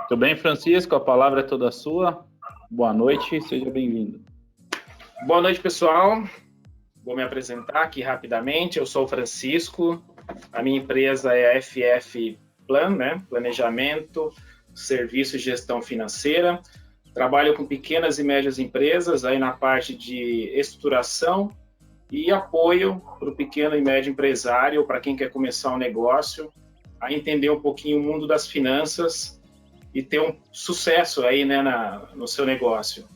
Tudo bem, Francisco? A palavra é toda sua. Boa noite, seja bem-vindo. Boa noite, pessoal. Vou me apresentar aqui rapidamente. Eu sou o Francisco. A minha empresa é a FF Plan, né? Planejamento, Serviço e Gestão Financeira. Trabalho com pequenas e médias empresas aí na parte de estruturação e apoio para o pequeno e médio empresário, ou para quem quer começar um negócio, a entender um pouquinho o mundo das finanças e ter um sucesso aí, né, no seu negócio.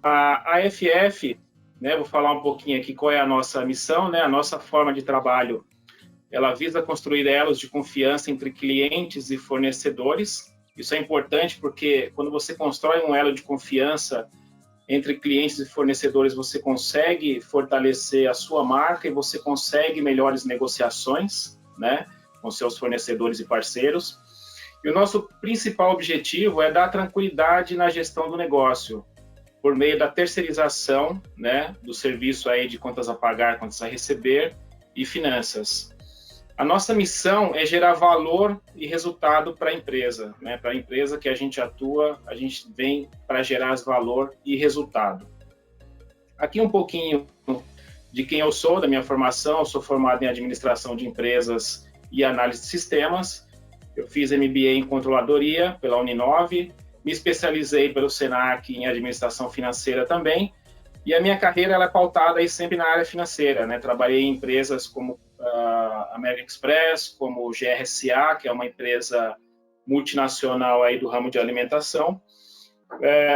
A FF, né, vou falar um pouquinho aqui qual é a nossa missão, né, a nossa forma de trabalho. Ela visa construir elos de confiança entre clientes e fornecedores. Isso é importante porque quando você constrói um elo de confiança entre clientes e fornecedores, você consegue fortalecer a sua marca e você consegue melhores negociações, né, com seus fornecedores e parceiros. E o nosso principal objetivo é dar tranquilidade na gestão do negócio, por meio da terceirização, né, do serviço aí de contas a pagar, contas a receber e finanças. A nossa missão é gerar valor e resultado para a empresa, né? Para a empresa que a gente atua, a gente vem para gerar valor e resultado. Aqui um pouquinho de quem eu sou, da minha formação. Eu sou formado em administração de empresas e análise de sistemas. Eu fiz MBA em controladoria pela Uninove, me especializei pelo Senac em administração financeira também, e a minha carreira ela é pautada aí sempre na área financeira, né? Trabalhei em empresas como American Express, como o GRSA, que é uma empresa multinacional aí do ramo de alimentação.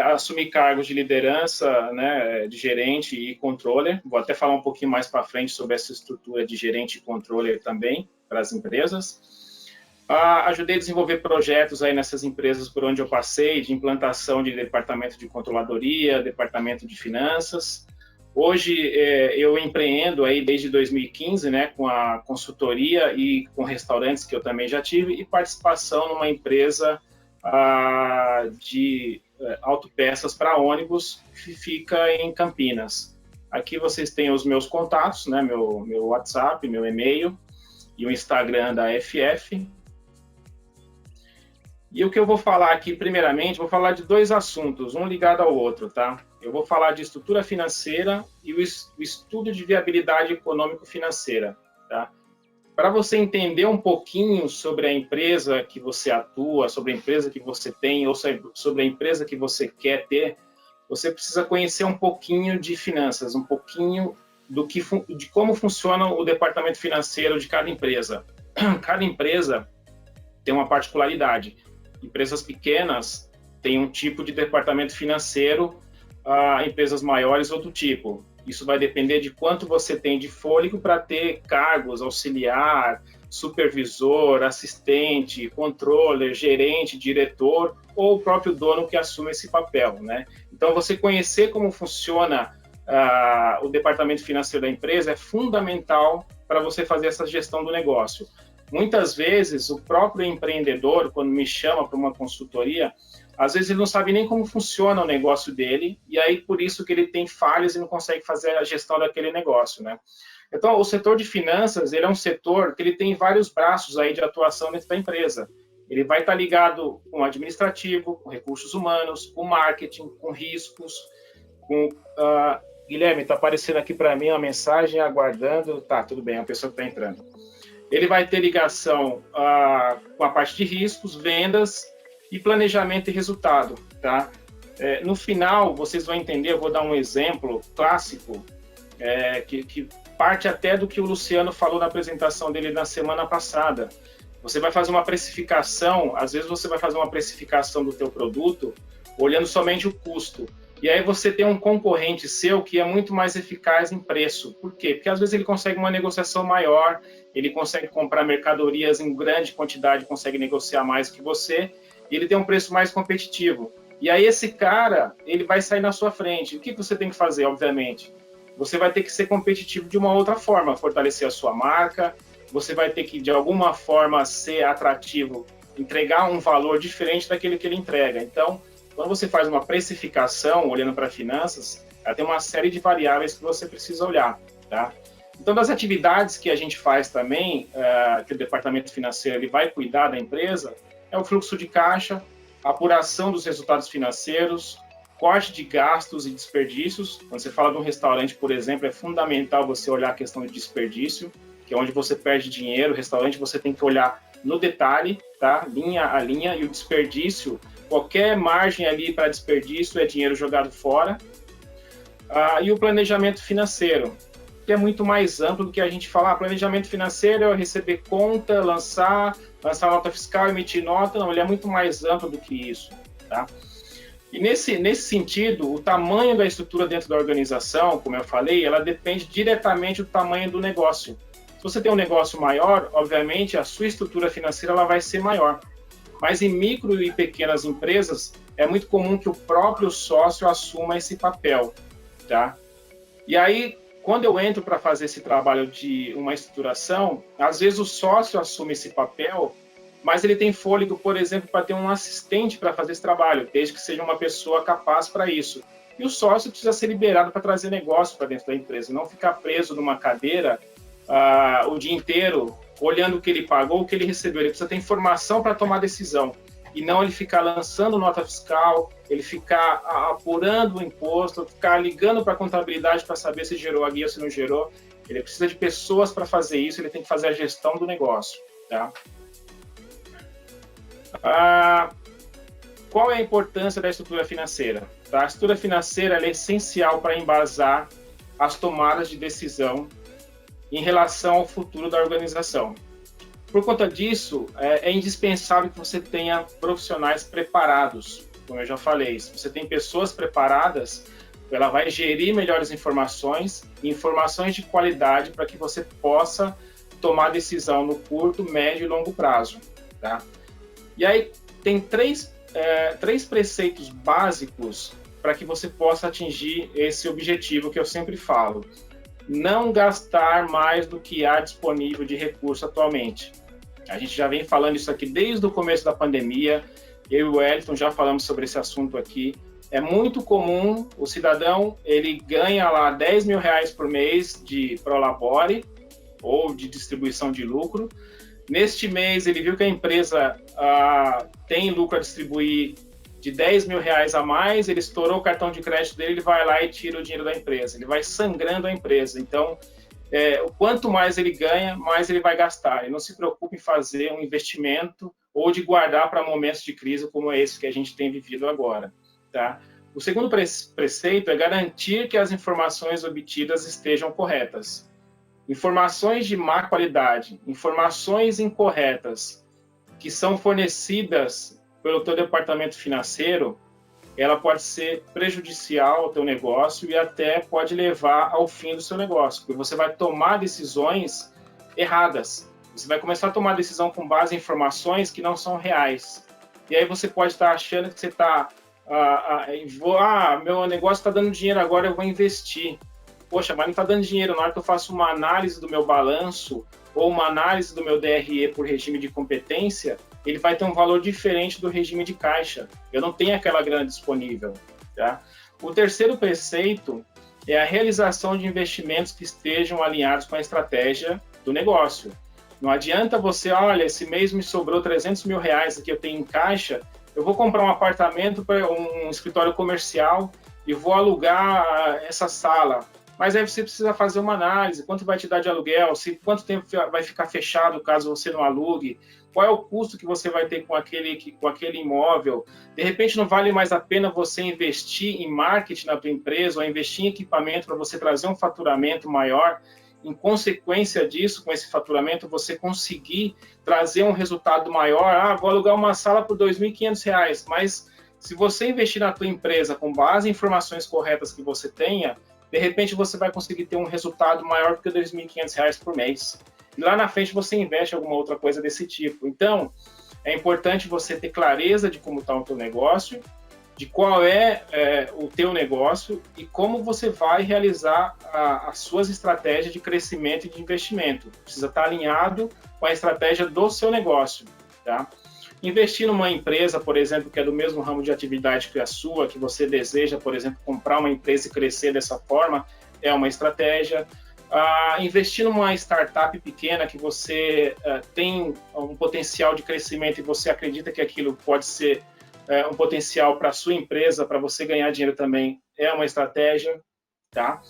Assumi cargos de liderança, né, de gerente e controller. Vou até falar um pouquinho mais para frente sobre essa estrutura de gerente e controller também para as empresas. Ajudei a desenvolver projetos aí nessas empresas por onde eu passei, de implantação de departamento de controladoria, departamento de finanças. Hoje eu empreendo aí desde 2015, né, com a consultoria e com restaurantes que eu também já tive, e participação numa empresa de autopeças para ônibus que fica em Campinas. Aqui vocês têm os meus contatos, né, meu WhatsApp, meu e-mail e o Instagram da FF. E o que eu vou falar aqui, primeiramente, vou falar de dois assuntos, um ligado ao outro, tá? Eu vou falar de estrutura financeira e o estudo de viabilidade econômico-financeira, tá? Para você entender um pouquinho sobre a empresa que você atua, sobre a empresa que você tem, ou sobre a empresa que você quer ter, você precisa conhecer um pouquinho de finanças, um pouquinho de como funciona o departamento financeiro de cada empresa. Cada empresa tem uma particularidade. Empresas pequenas têm um tipo de departamento financeiro, empresas maiores outro tipo. Isso vai depender de quanto você tem de fôlego para ter cargos, auxiliar, supervisor, assistente, controller, gerente, diretor ou o próprio dono que assume esse papel, né? Então, você conhecer como funciona o departamento financeiro da empresa é fundamental para você fazer essa gestão do negócio. Muitas vezes, o próprio empreendedor, quando me chama para uma consultoria, às vezes ele não sabe nem como funciona o negócio dele, e aí por isso que ele tem falhas e não consegue fazer a gestão daquele negócio, né? Então, o setor de finanças, ele é um setor que ele tem vários braços aí de atuação dentro da empresa. Ele vai estar ligado com o administrativo, com recursos humanos, com marketing, com riscos, com... Guilherme, está aparecendo aqui para mim uma mensagem, aguardando. Tá, tudo bem, é a pessoa que está entrando. Ele vai ter ligação com a parte de riscos, vendas e planejamento e resultado, tá? No final, vocês vão entender, eu vou dar um exemplo clássico, que parte até do que o Luciano falou na apresentação dele na semana passada. Você vai fazer uma precificação, às vezes você vai fazer uma precificação do teu produto olhando somente o custo. E aí você tem um concorrente seu que é muito mais eficaz em preço. Por quê? Porque às vezes ele consegue uma negociação maior, ele consegue comprar mercadorias em grande quantidade, consegue negociar mais que você, e ele tem um preço mais competitivo. E aí esse cara, ele vai sair na sua frente. O que você tem que fazer, obviamente? Você vai ter que ser competitivo de uma outra forma, fortalecer a sua marca, você vai ter que, de alguma forma, ser atrativo, entregar um valor diferente daquele que ele entrega. Então, quando você faz uma precificação, olhando para finanças, ela tem uma série de variáveis que você precisa olhar, tá? Então, das atividades que a gente faz também, que o departamento financeiro ele vai cuidar da empresa, é o fluxo de caixa, apuração dos resultados financeiros, corte de gastos e desperdícios. Quando você fala de um restaurante, por exemplo, é fundamental você olhar a questão de desperdício, que é onde você perde dinheiro. O restaurante você tem que olhar no detalhe, tá? Linha a linha, e o desperdício, qualquer margem ali para desperdício é dinheiro jogado fora. E o planejamento financeiro, que é muito mais amplo do que a gente falar. Planejamento financeiro é receber conta, lançar nota fiscal, emitir nota. Não, ele é muito mais amplo do que isso, tá? E nesse sentido, o tamanho da estrutura dentro da organização, como eu falei, ela depende diretamente do tamanho do negócio. Se você tem um negócio maior, obviamente, a sua estrutura financeira ela vai ser maior. Mas em micro e pequenas empresas, é muito comum que o próprio sócio assuma esse papel, tá? E aí, quando eu entro para fazer esse trabalho de uma estruturação, às vezes o sócio assume esse papel, mas ele tem fôlego, por exemplo, para ter um assistente para fazer esse trabalho, desde que seja uma pessoa capaz para isso. E o sócio precisa ser liberado para trazer negócio para dentro da empresa, não ficar preso numa cadeira o dia inteiro, olhando o que ele pagou, o que ele recebeu. Ele precisa ter informação para tomar decisão, e não ele ficar lançando nota fiscal, ele ficar apurando o imposto, ficar ligando para a contabilidade para saber se gerou a guia ou se não gerou. Ele precisa de pessoas para fazer isso, ele tem que fazer a gestão do negócio, tá? Qual é a importância da estrutura financeira? Tá? A estrutura financeira é essencial para embasar as tomadas de decisão em relação ao futuro da organização. Por conta disso, é indispensável que você tenha profissionais preparados, como eu já falei. Se você tem pessoas preparadas, ela vai gerir melhores informações de qualidade para que você possa tomar decisão no curto, médio e longo prazo, tá? E aí tem três preceitos básicos para que você possa atingir esse objetivo que eu sempre falo. Não gastar mais do que há disponível de recurso atualmente. A gente já vem falando isso aqui desde o começo da pandemia. Eu e o Wellington já falamos sobre esse assunto aqui. É muito comum o cidadão, ele ganha lá 10 mil reais por mês de prolabore ou de distribuição de lucro. Neste mês, ele viu que a empresa tem lucro a distribuir de 10 mil reais a mais, ele estourou o cartão de crédito dele, ele vai lá e tira o dinheiro da empresa. Ele vai sangrando a empresa. Então, quanto mais ele ganha, mais ele vai gastar. Ele não se preocupe em fazer um investimento ou de guardar para momentos de crise como esse que a gente tem vivido agora, tá? O segundo preceito é garantir que as informações obtidas estejam corretas. Informações de má qualidade, informações incorretas que são fornecidas pelo teu departamento financeiro, ela pode ser prejudicial ao teu negócio e até pode levar ao fim do seu negócio, porque você vai tomar decisões erradas. Você vai começar a tomar decisão com base em informações que não são reais. E aí você pode estar achando que você está... meu negócio está dando dinheiro agora, eu vou investir. Poxa, mas não está dando dinheiro. Na hora que eu faço uma análise do meu balanço ou uma análise do meu DRE por regime de competência, ele vai ter um valor diferente do regime de caixa. Eu não tenho aquela grana disponível, tá? O terceiro preceito é a realização de investimentos que estejam alinhados com a estratégia do negócio. Não adianta você, olha, esse mês me sobrou 300 mil reais que eu tenho em caixa, eu vou comprar um apartamento para um escritório comercial e vou alugar essa sala. Mas aí você precisa fazer uma análise, quanto vai te dar de aluguel, quanto tempo vai ficar fechado caso você não alugue, qual é o custo que você vai ter com aquele imóvel. De repente não vale mais a pena você investir em marketing na tua empresa ou investir em equipamento para você trazer um faturamento maior. Em consequência disso, com esse faturamento, você conseguir trazer um resultado maior. Vou alugar uma sala por R$ 2.500, mas se você investir na tua empresa com base em informações corretas que você tenha, de repente você vai conseguir ter um resultado maior do que R$ 2.500 por mês. E lá na frente você investe em alguma outra coisa desse tipo. Então, é importante você ter clareza de como está o teu negócio, de qual é o teu negócio e como você vai realizar as suas estratégias de crescimento e de investimento. Precisa estar alinhado com a estratégia do seu negócio, tá? Investir numa empresa, por exemplo, que é do mesmo ramo de atividade que a sua, que você deseja, por exemplo, comprar uma empresa e crescer dessa forma, é uma estratégia. investir numa startup pequena que você tem um potencial de crescimento e você acredita que aquilo pode ser um potencial para a sua empresa, para você ganhar dinheiro também, é uma estratégia, tá?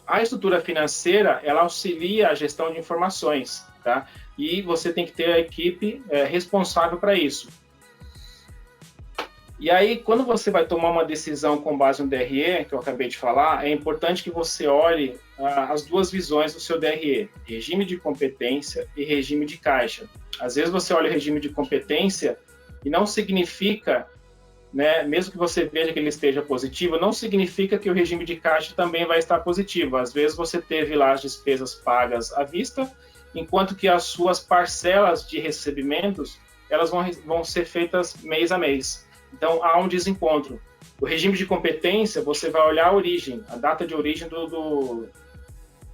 A estrutura financeira, ela auxilia a gestão de informações, tá? E você tem que ter a equipe responsável para isso. E aí, quando você vai tomar uma decisão com base no DRE, que eu acabei de falar, é importante que você olhe as duas visões do seu DRE, regime de competência e regime de caixa. Às vezes você olha o regime de competência e não significa, né, mesmo que você veja que ele esteja positivo, não significa que o regime de caixa também vai estar positivo. Às vezes você teve lá as despesas pagas à vista, enquanto que as suas parcelas de recebimentos, elas vão ser feitas mês a mês. Então, há um desencontro. O regime de competência, você vai olhar a origem, a data de origem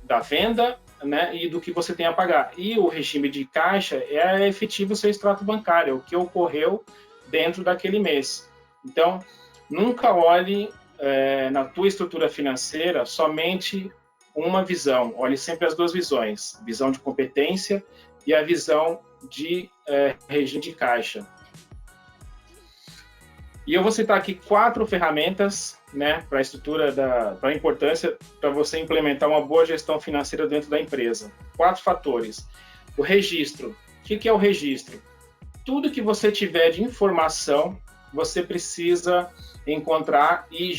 da venda, né, e do que você tem a pagar. E o regime de caixa é efetivo o seu extrato bancário, é o que ocorreu dentro daquele mês. Então, nunca olhe na tua estrutura financeira somente uma visão. Olhe sempre as duas visões, visão de competência e a visão de regime de caixa. E eu vou citar aqui 4 ferramentas, né, para a estrutura, para a importância para você implementar uma boa gestão financeira dentro da empresa. 4 fatores. O registro. O que é o registro? Tudo que você tiver de informação, você precisa encontrar e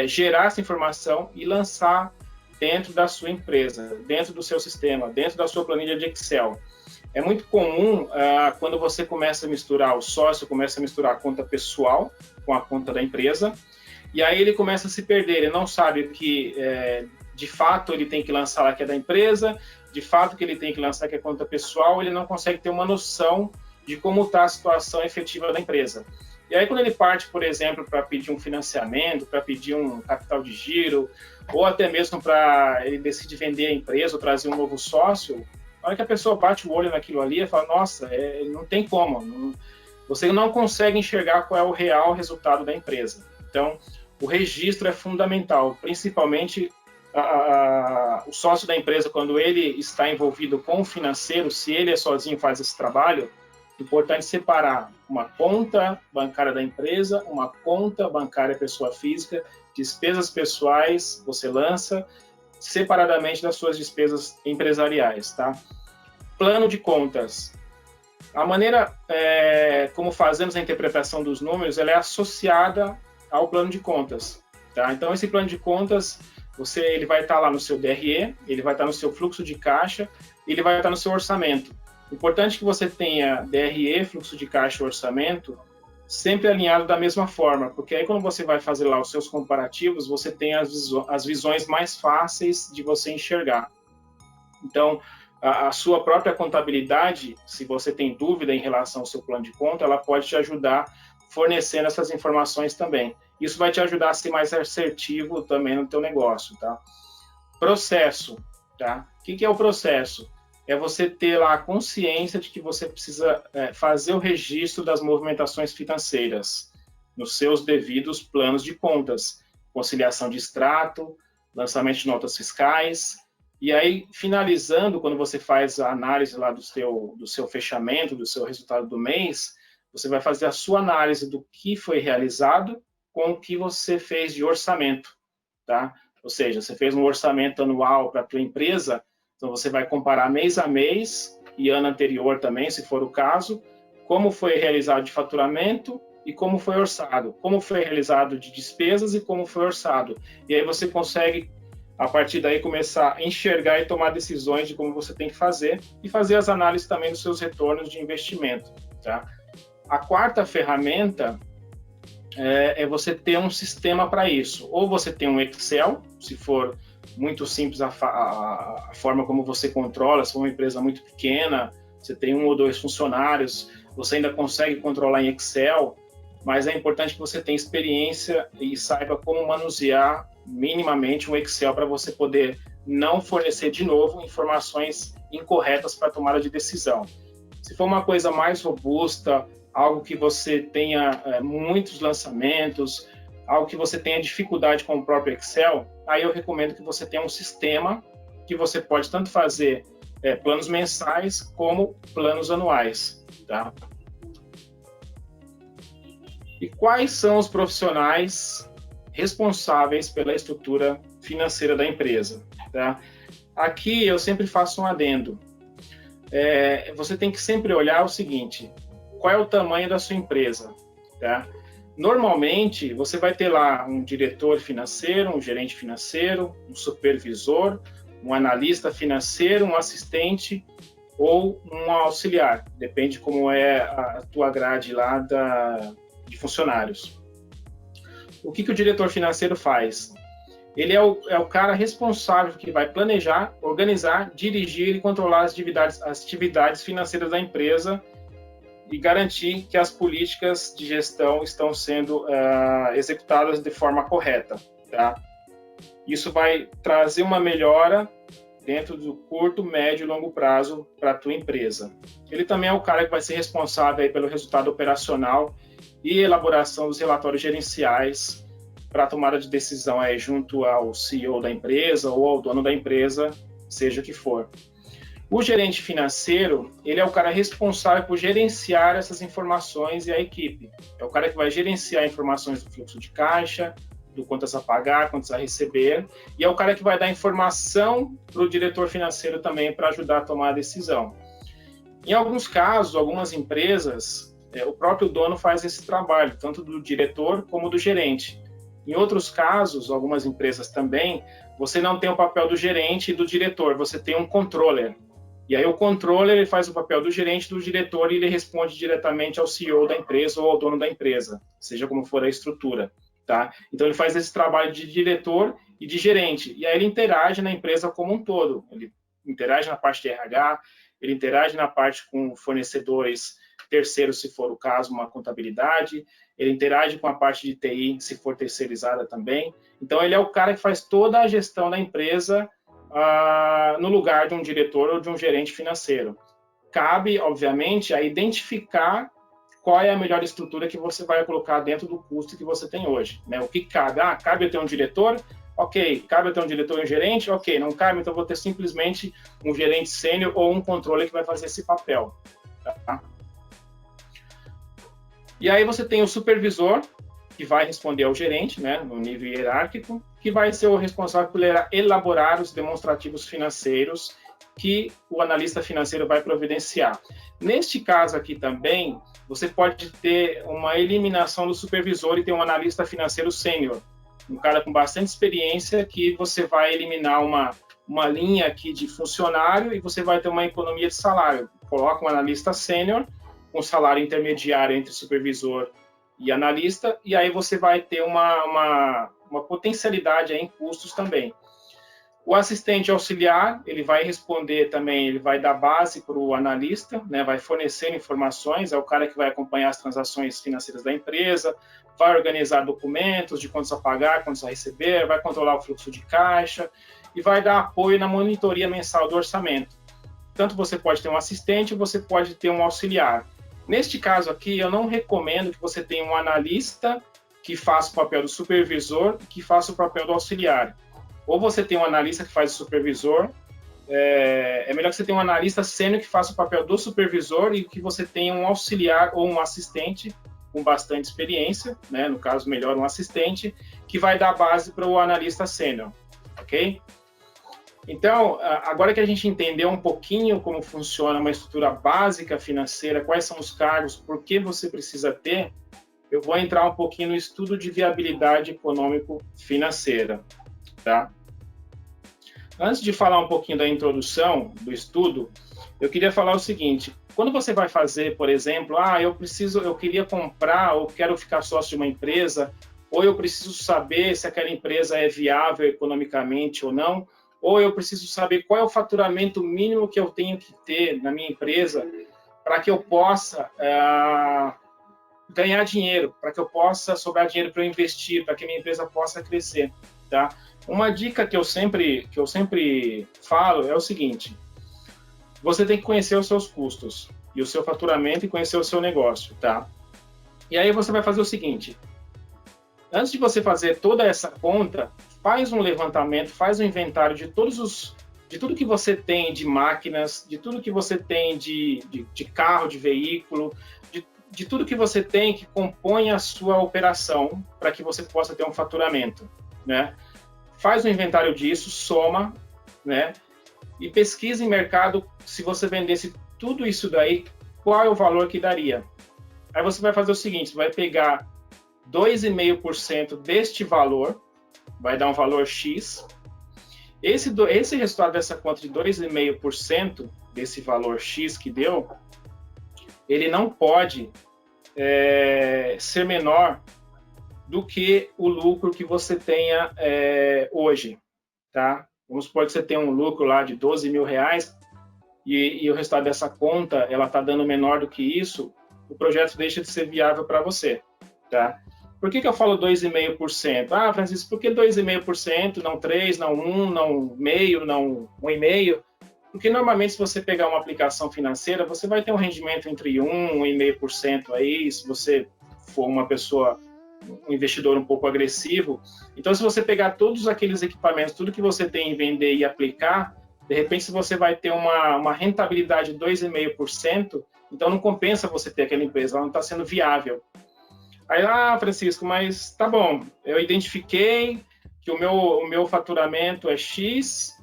gerar essa informação e lançar dentro da sua empresa, dentro do seu sistema, dentro da sua planilha de Excel. É muito comum quando você começa a misturar, o sócio começa a misturar a conta pessoal com a conta da empresa, e aí ele começa a se perder, ele não sabe que de fato ele tem que lançar lá que é da empresa, de fato que ele tem que lançar que é conta pessoal, ele não consegue ter uma noção de como está a situação efetiva da empresa. E aí quando ele parte, por exemplo, para pedir um financiamento, para pedir um capital de giro, ou até mesmo para ele decidir vender a empresa ou trazer um novo sócio, na hora que a pessoa bate o olho naquilo ali, ela fala, nossa, não tem como, você não consegue enxergar qual é o real resultado da empresa. Então, o registro é fundamental, principalmente o sócio da empresa, quando ele está envolvido com o financeiro, se ele sozinho faz esse trabalho, é importante separar uma conta bancária da empresa, uma conta bancária pessoa física, despesas pessoais você lança, separadamente das suas despesas empresariais, tá? Plano de contas. A maneira como fazemos a interpretação dos números, ela é associada ao plano de contas, tá? Então, esse plano de contas, ele vai estar lá no seu DRE, ele vai estar no seu fluxo de caixa, ele vai estar no seu orçamento. Importante que você tenha DRE, fluxo de caixa e orçamento, sempre alinhado da mesma forma, porque aí quando você vai fazer lá os seus comparativos, você tem as visões mais fáceis de você enxergar. Então, a sua própria contabilidade, se você tem dúvida em relação ao seu plano de conta, ela pode te ajudar fornecendo essas informações também. Isso vai te ajudar a ser mais assertivo também no teu negócio, tá? Processo, tá? O que é o processo? É você ter lá a consciência de que você precisa fazer o registro das movimentações financeiras nos seus devidos planos de contas, conciliação de extrato, lançamento de notas fiscais, e aí, finalizando, quando você faz a análise lá do seu fechamento, do seu resultado do mês, você vai fazer a sua análise do que foi realizado com o que você fez de orçamento, tá? Ou seja, você fez um orçamento anual para a tua empresa, então você vai comparar mês a mês e ano anterior também, se for o caso, como foi realizado de faturamento e como foi orçado, como foi realizado de despesas e como foi orçado. E aí você consegue, a partir daí, começar a enxergar e tomar decisões de como você tem que fazer e fazer as análises também dos seus retornos de investimento, tá? A quarta ferramenta é você ter um sistema para isso. Ou você tem um Excel, se for muito simples a forma como você controla, se for uma empresa muito pequena, você tem 1 ou 2 funcionários, você ainda consegue controlar em Excel, mas é importante que você tenha experiência e saiba como manusear minimamente um Excel para você poder não fornecer de novo informações incorretas para a tomada de decisão. Se for uma coisa mais robusta, algo que você tenha muitos lançamentos, algo que você tenha dificuldade com o próprio Excel, aí eu recomendo que você tenha um sistema que você pode tanto fazer planos mensais como planos anuais, tá? E quais são os profissionais responsáveis pela estrutura financeira da empresa, tá? Aqui eu sempre faço um adendo. Você tem que sempre olhar o seguinte: qual é o tamanho da sua empresa, tá? Normalmente, você vai ter lá um diretor financeiro, um gerente financeiro, um supervisor, um analista financeiro, um assistente ou um auxiliar. Depende como é a tua grade lá de funcionários. O que o diretor financeiro faz? Ele é o cara responsável que vai planejar, organizar, dirigir e controlar as atividades financeiras da empresa e garantir que as políticas de gestão estão sendo executadas de forma correta, tá? Isso vai trazer uma melhora dentro do curto, médio e longo prazo para a tua empresa. Ele também é o cara que vai ser responsável aí pelo resultado operacional e elaboração dos relatórios gerenciais para a tomada de decisão aí junto ao CEO da empresa ou ao dono da empresa, seja o que for. O gerente financeiro, ele é o cara responsável por gerenciar essas informações e a equipe. É o cara que vai gerenciar informações do fluxo de caixa, do quantas a pagar, quantas a receber, e é o cara que vai dar informação para o diretor financeiro também para ajudar a tomar a decisão. Em alguns casos, algumas empresas, o próprio dono faz esse trabalho, tanto do diretor como do gerente. Em outros casos, algumas empresas também, você não tem o papel do gerente e do diretor, você tem um controller. E aí o controller ele faz o papel do gerente e do diretor e ele responde diretamente ao CEO da empresa ou ao dono da empresa, seja como for a estrutura, tá? Então ele faz esse trabalho de diretor e de gerente, e aí ele interage na empresa como um todo. Ele interage na parte de RH, ele interage na parte com fornecedores terceiros, se for o caso, uma contabilidade, ele interage com a parte de TI, se for terceirizada também. Então ele é o cara que faz toda a gestão da empresa no lugar de um diretor ou de um gerente financeiro. Cabe, obviamente, a identificar qual é a melhor estrutura que você vai colocar dentro do custo que você tem hoje, né? O que cabe? Cabe eu ter um diretor? Ok. Cabe eu ter um diretor e um gerente? Ok. Não cabe, então vou ter simplesmente um gerente sênior ou um controller que vai fazer esse papel, tá? E aí você tem o supervisor, que vai responder ao gerente, né, no nível hierárquico, que vai ser o responsável por elaborar os demonstrativos financeiros que o analista financeiro vai providenciar. Neste caso aqui também, você pode ter uma eliminação do supervisor e ter um analista financeiro sênior, um cara com bastante experiência que você vai eliminar uma linha aqui de funcionário e você vai ter uma economia de salário. Coloca um analista sênior, um salário intermediário entre supervisor e analista, e aí você vai ter uma potencialidade aí em custos também. O assistente auxiliar, ele vai responder também, ele vai dar base para o analista, né, vai fornecer informações, é o cara que vai acompanhar as transações financeiras da empresa, vai organizar documentos de quantos a pagar, quantos a receber, vai controlar o fluxo de caixa e vai dar apoio na monitoria mensal do orçamento. Tanto você pode ter um assistente, você pode ter um auxiliar. Neste caso aqui, eu não recomendo que você tenha um analista que faça o papel do supervisor e que faça o papel do auxiliar. Ou você tem um analista que faz o supervisor, é melhor que você tenha um analista sênior que faça o papel do supervisor e que você tenha um auxiliar ou um assistente com bastante experiência, né? No caso, melhor um assistente, que vai dar base para o analista sênior, ok? Então, agora que a gente entendeu um pouquinho como funciona uma estrutura básica financeira, quais são os cargos, por que você precisa ter, eu vou entrar um pouquinho no estudo de viabilidade econômico-financeira, tá? Antes de falar um pouquinho da introdução do estudo, eu queria falar o seguinte: quando você vai fazer, por exemplo, eu queria comprar ou quero ficar sócio de uma empresa, ou eu preciso saber se aquela empresa é viável economicamente ou não, ou eu preciso saber qual é o faturamento mínimo que eu tenho que ter na minha empresa para que eu possa ganhar dinheiro, para que eu possa sobrar dinheiro para eu investir, para que a minha empresa possa crescer, tá? Uma dica que eu sempre falo é o seguinte: você tem que conhecer os seus custos e o seu faturamento e conhecer o seu negócio, tá? E aí você vai fazer o seguinte: antes de você fazer toda essa conta, faz um levantamento, faz um inventário de todos de tudo que você tem de máquinas, de tudo que você tem de carro, de veículo, de tudo que você tem que compõe a sua operação para que você possa ter um faturamento, né? Faz um inventário disso, soma, né? E pesquisa em mercado, se você vendesse tudo isso daí, qual é o valor que daria? Aí você vai fazer o seguinte, você vai pegar 2,5% deste valor, vai dar um valor X. Esse resultado dessa conta de 2,5% desse valor X que deu, ele não pode ser menor do que o lucro que você tenha hoje, tá? Vamos supor que você tem um lucro lá de 12 mil reais e o resultado dessa conta, ela está dando menor do que isso, o projeto deixa de ser viável para você, tá? Por que eu falo 2,5%? Ah, Francisco, por que 2,5%, não 3%, não 1%, não meio, não 1,5%? Porque normalmente se você pegar uma aplicação financeira, você vai ter um rendimento entre 1% e 1,5% aí, se você for uma pessoa, um investidor um pouco agressivo. Então, se você pegar todos aqueles equipamentos, tudo que você tem em vender e aplicar, de repente, se você vai ter uma rentabilidade de 2,5%, então não compensa você ter aquela empresa, ela não está sendo viável. Aí, Francisco, mas tá bom, eu identifiquei que o meu faturamento é X,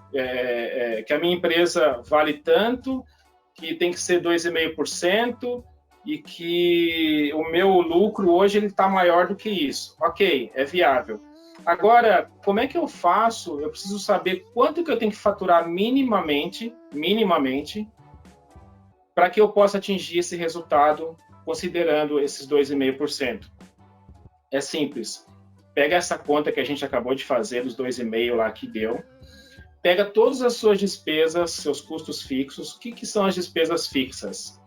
que a minha empresa vale tanto, que tem que ser 2,5% e que o meu lucro hoje ele está maior do que isso. Ok, é viável. Agora, como é que eu faço? Eu preciso saber quanto que eu tenho que faturar minimamente, para que eu possa atingir esse resultado considerando esses 2,5%. É simples. Pega essa conta que a gente acabou de fazer dos 2,5% lá que deu, pega todas as suas despesas, seus custos fixos. O que são as despesas fixas?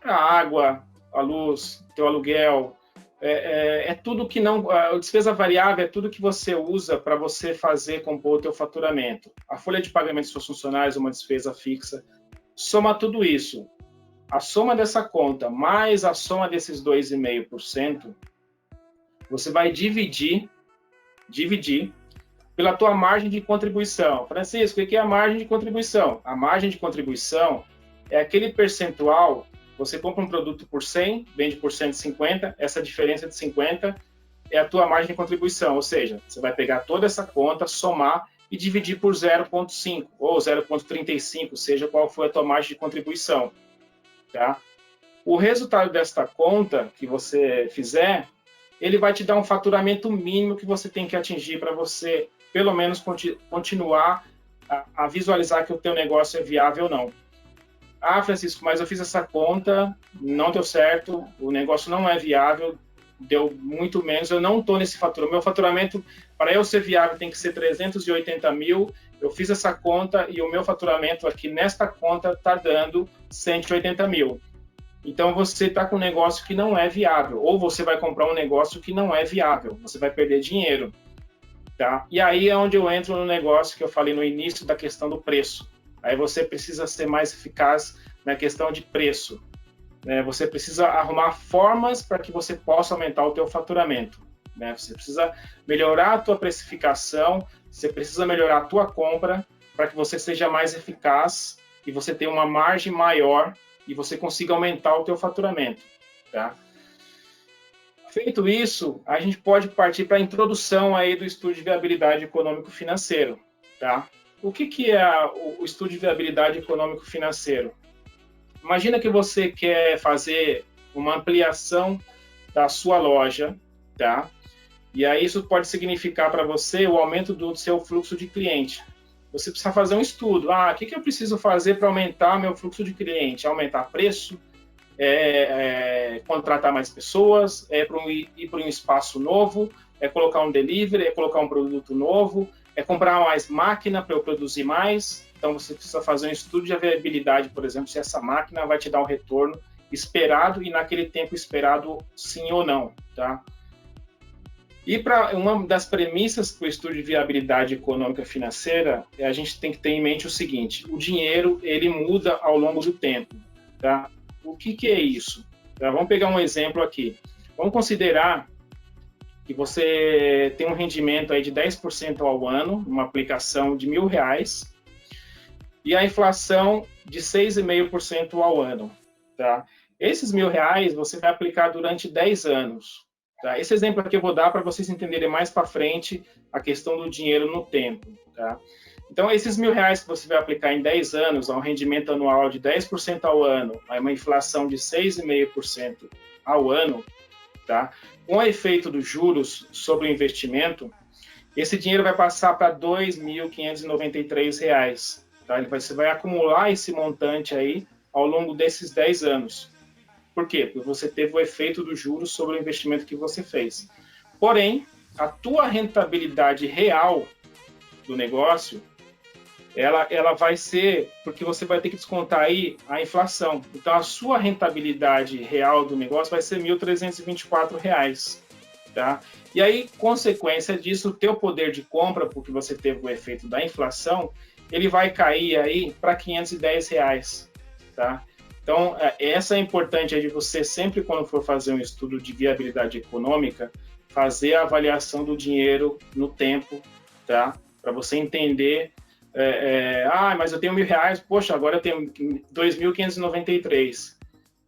A água, a luz, teu aluguel, é tudo que não... A despesa variável é tudo que você usa para você fazer compor o teu faturamento. A folha de pagamento dos seus funcionários é uma despesa fixa. Soma tudo isso. A soma dessa conta mais a soma desses 2,5%, você vai dividir pela tua margem de contribuição. Francisco, o que é a margem de contribuição? A margem de contribuição é aquele percentual, você compra um produto por 100, vende por 150, essa diferença de 50 é a tua margem de contribuição, ou seja, você vai pegar toda essa conta, somar e dividir por 0,5 ou 0,35, seja qual for a tua margem de contribuição. Tá? O resultado desta conta que você fizer, ele vai te dar um faturamento mínimo que você tem que atingir para você, pelo menos, continuar a visualizar que o teu negócio é viável ou não. Ah, Francisco, mas eu fiz essa conta, não deu certo, o negócio não é viável, deu muito menos, eu não estou nesse faturamento. Meu faturamento, para eu ser viável, tem que ser 380 mil, eu fiz essa conta e o meu faturamento aqui nesta conta está dando 180 mil. Então, você está com um negócio que não é viável, ou você vai comprar um negócio que não é viável, você vai perder dinheiro. Tá? E aí é onde eu entro no negócio que eu falei no início da questão do preço. Aí você precisa ser mais eficaz na questão de preço. Né? Você precisa arrumar formas para que você possa aumentar o teu faturamento. Né? Você precisa melhorar a tua precificação, você precisa melhorar a tua compra para que você seja mais eficaz e você tenha uma margem maior e você consiga aumentar o teu faturamento. Tá? Feito isso, a gente pode partir para a introdução aí do estudo de viabilidade econômico-financeiro. Tá? O que é o estudo de viabilidade econômico-financeiro? Imagina que você quer fazer uma ampliação da sua loja, tá? E aí isso pode significar para você o aumento do seu fluxo de cliente. Você precisa fazer um estudo. O que eu preciso fazer para aumentar meu fluxo de cliente? Aumentar preço? Contratar mais pessoas? Ir para um espaço novo? Colocar um delivery? Colocar um produto novo? Comprar mais máquina para eu produzir mais? Então, você precisa fazer um estudo de viabilidade, por exemplo, se essa máquina vai te dar um retorno esperado e naquele tempo esperado, sim ou não, tá? E para uma das premissas para o estudo de viabilidade econômica financeira, a gente tem que ter em mente o seguinte: o dinheiro ele muda ao longo do tempo, tá? O que é isso? Tá? Vamos pegar um exemplo aqui. Vamos considerar que você tem um rendimento aí de 10% ao ano, uma aplicação de R$1.000, e a inflação de 6,5% ao ano. Tá? Esses R$ 1.000 você vai aplicar durante 10 anos. Tá? Esse exemplo aqui eu vou dar para vocês entenderem mais para frente a questão do dinheiro no tempo. Tá? Então, esses R$ 1.000 que você vai aplicar em 10 anos, a um rendimento anual de 10% ao ano, a uma inflação de 6,5% ao ano, tá? Com o efeito dos juros sobre o investimento, esse dinheiro vai passar para R$ 2.593. Tá? Você vai acumular esse montante aí ao longo desses 10 anos. Por quê? Porque você teve o efeito dos juros sobre o investimento que você fez. Porém, a tua rentabilidade real do negócio, ela vai ser, porque você vai ter que descontar aí a inflação. Então, a sua rentabilidade real do negócio vai ser R$ 1.324. Tá? E aí, consequência disso, o teu poder de compra, porque você teve o efeito da inflação, ele vai cair aí para R$ 510. Tá? Então, essa é importante de você, sempre quando for fazer um estudo de viabilidade econômica, fazer a avaliação do dinheiro no tempo, tá? Para você entender, mas eu tenho R$ 1.000, poxa, agora eu tenho 2.593.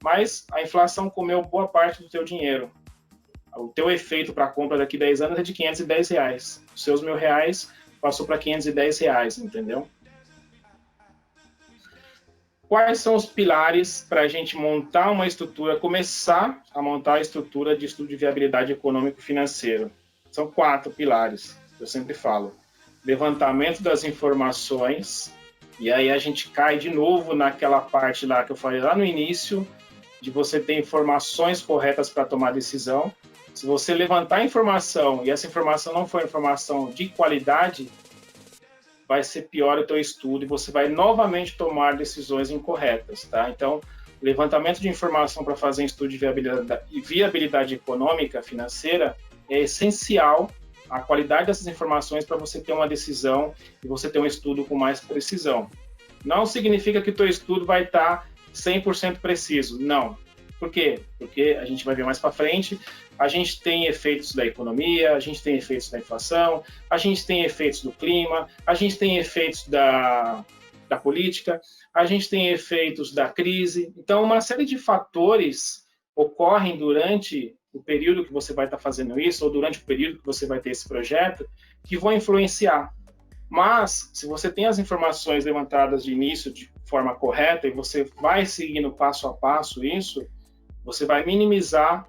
Mas a inflação comeu boa parte do teu dinheiro. O teu efeito para a compra daqui a 10 anos é de R$ 510. Os seus R$ 1.000 passou para R$ 510, entendeu? Quais são os pilares para a gente montar uma estrutura, começar a montar a estrutura de estudo de viabilidade econômico-financeiro? São 4 pilares, eu sempre falo. Levantamento das informações, e aí a gente cai de novo naquela parte lá que eu falei lá no início, de você ter informações corretas para tomar decisão. Se você levantar a informação e essa informação não for informação de qualidade, vai ser pior o teu estudo e você vai novamente tomar decisões incorretas, tá? Então, levantamento de informação para fazer um estudo de viabilidade econômica, financeira, é essencial a qualidade dessas informações para você ter uma decisão e você ter um estudo com mais precisão. Não significa que o teu estudo vai estar 100% preciso, não. Por quê? Porque a gente vai ver mais para frente, a gente tem efeitos da economia, a gente tem efeitos da inflação, a gente tem efeitos do clima, a gente tem efeitos da política, a gente tem efeitos da crise. Então, uma série de fatores ocorrem durante o período que você vai estar fazendo isso, ou durante o período que você vai ter esse projeto, que vão influenciar. Mas, se você tem as informações levantadas de início de forma correta e você vai seguindo passo a passo isso, você vai minimizar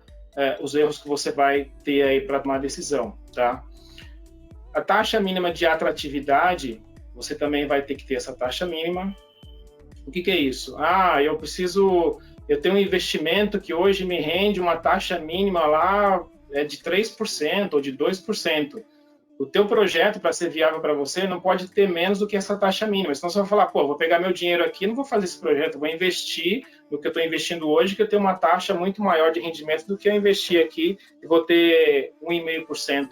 os erros que você vai ter aí para tomar decisão, tá? A taxa mínima de atratividade, você também vai ter que ter essa taxa mínima. O que é isso? Eu tenho um investimento que hoje me rende uma taxa mínima lá de 3% ou de 2%. O teu projeto, para ser viável para você, não pode ter menos do que essa taxa mínima. Senão você vai falar, vou pegar meu dinheiro aqui, não vou fazer esse projeto, vou investir no que eu estou investindo hoje, que eu tenho uma taxa muito maior de rendimento do que eu investir aqui e vou ter 1,5%.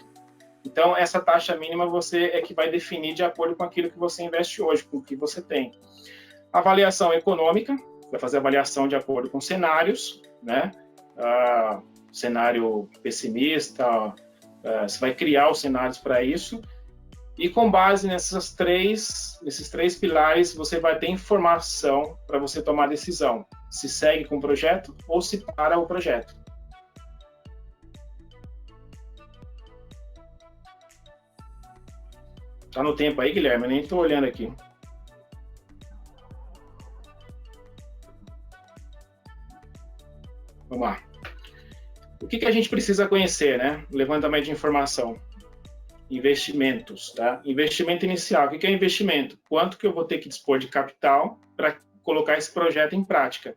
Então, essa taxa mínima você é que vai definir de acordo com aquilo que você investe hoje, com o que você tem. Avaliação econômica, vai fazer avaliação de acordo com cenários, né? Cenário pessimista, você vai criar os cenários para isso, e com base nesses três pilares, você vai ter informação para você tomar decisão, se segue com o projeto ou se para o projeto. Tá no tempo aí, Guilherme? Eu nem estou olhando aqui. Vamos lá. O que a gente precisa conhecer, né? Levantamento de informação. Investimentos, tá? Investimento inicial. O que é investimento? Quanto que eu vou ter que dispor de capital para colocar esse projeto em prática?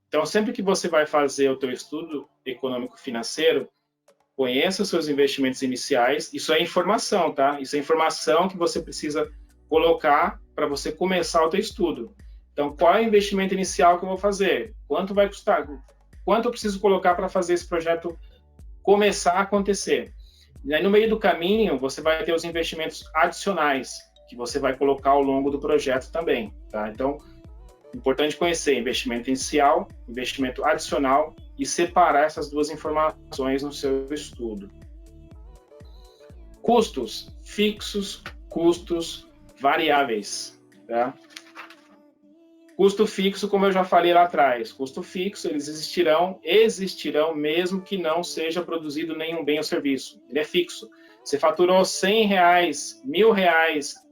Então, sempre que você vai fazer o teu estudo econômico-financeiro, conheça os seus investimentos iniciais. Isso é informação, tá? Isso é informação que você precisa colocar para você começar o teu estudo. Então, qual é o investimento inicial que eu vou fazer? Quanto vai custar? Quanto eu preciso colocar para fazer esse projeto começar a acontecer? E aí, no meio do caminho, você vai ter os investimentos adicionais, que você vai colocar ao longo do projeto também, tá? Então, importante conhecer investimento inicial, investimento adicional e separar essas duas informações no seu estudo. Custos fixos, custos variáveis, tá? Custo fixo, como eu já falei lá atrás, custo fixo, eles existirão mesmo que não seja produzido nenhum bem ou serviço. Ele é fixo. Você faturou R$100, R$1.000,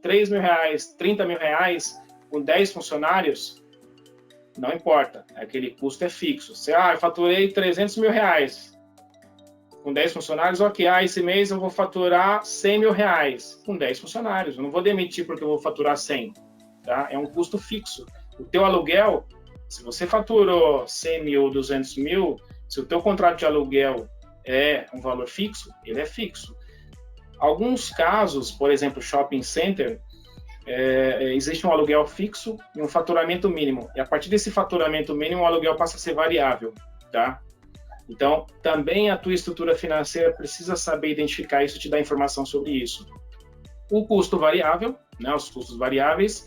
R$3.000, R$30.000 com 10 funcionários, não importa, aquele custo é fixo. Eu faturei R$300.000 com 10 funcionários, ok, esse mês eu vou faturar R$100.000 com 10 funcionários. Eu não vou demitir porque eu vou faturar 100, tá? É um custo fixo. O teu aluguel, se você faturou 100 mil, 200 mil, se o teu contrato de aluguel é um valor fixo, ele é fixo. Alguns casos, por exemplo, shopping center, existe um aluguel fixo e um faturamento mínimo. E a partir desse faturamento mínimo, o aluguel passa a ser variável, tá? Então, também a tua estrutura financeira precisa saber identificar isso e te dar informação sobre isso. O custo variável, né, os custos variáveis,